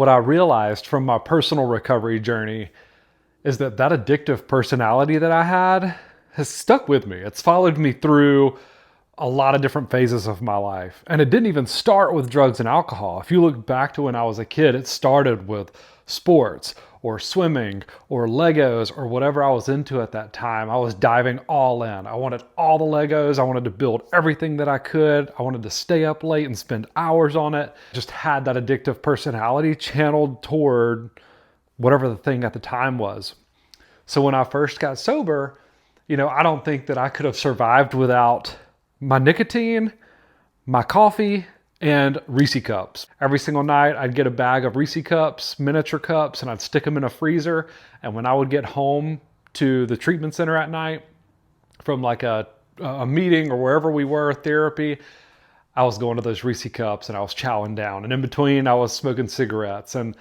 what I realized from my personal recovery journey is that that addictive personality that I had has stuck with me. It's followed me through a lot of different phases of my life. And it didn't even start with drugs and alcohol. If you look back to when I was a kid, it started with sports or swimming or Legos or whatever I was into at that time. I was diving all in. I wanted all the Legos. I wanted to build everything that I could. I wanted to stay up late and spend hours on it. Just had that addictive personality channeled toward whatever the thing at the time was. So when I first got sober, I don't think that I could have survived without my nicotine, my coffee, and Reese cups. Every single night I'd get a bag of Reese cups, miniature cups, and I'd stick them in a freezer. And when I would get home to the treatment center at night from like a meeting or wherever we were, therapy, I was going to those Reese cups and I was chowing down. And in between I was smoking cigarettes. And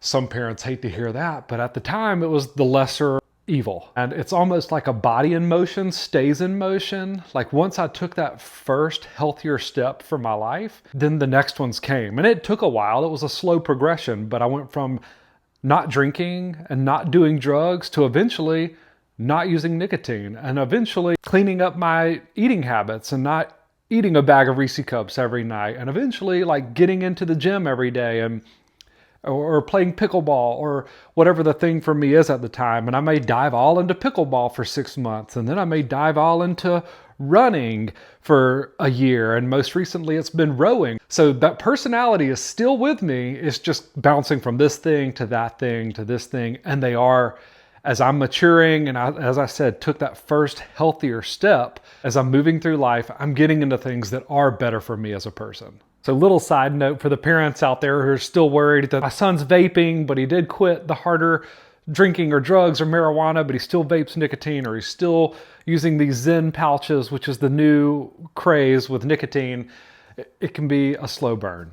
some parents hate to hear that, but at the time it was the lesser evil. And it's almost like a body in motion stays in motion. Like once I took that first healthier step for my life, then the next ones came. And it took a while. It was a slow progression, but I went from not drinking and not doing drugs to eventually not using nicotine and eventually cleaning up my eating habits and not eating a bag of Reese cups every night and eventually like getting into the gym every day and or playing pickleball or whatever the thing for me is at the time. And I may dive all into pickleball for 6 months, and then I may dive all into running for a year. And most recently it's been rowing. So that personality is still with me. It's just bouncing from this thing to that thing to this thing. And they are, as I'm maturing and as I said, took that first healthier step, as I'm moving through life, I'm getting into things that are better for me as a person. So little side note for the parents out there who are still worried that my son's vaping, but he did quit the harder drinking or drugs or marijuana, but he still vapes nicotine, or he's still using these Zen pouches, which is the new craze with nicotine. It can be a slow burn.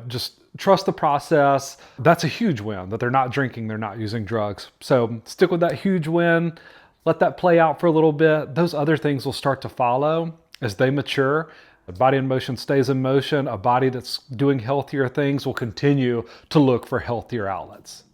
Just trust the process. That's a huge win, that they're not drinking, they're not using drugs. So stick with that huge win. Let that play out for a little bit. Those other things will start to follow as they mature. A body in motion stays in motion. A body that's doing healthier things will continue to look for healthier outlets.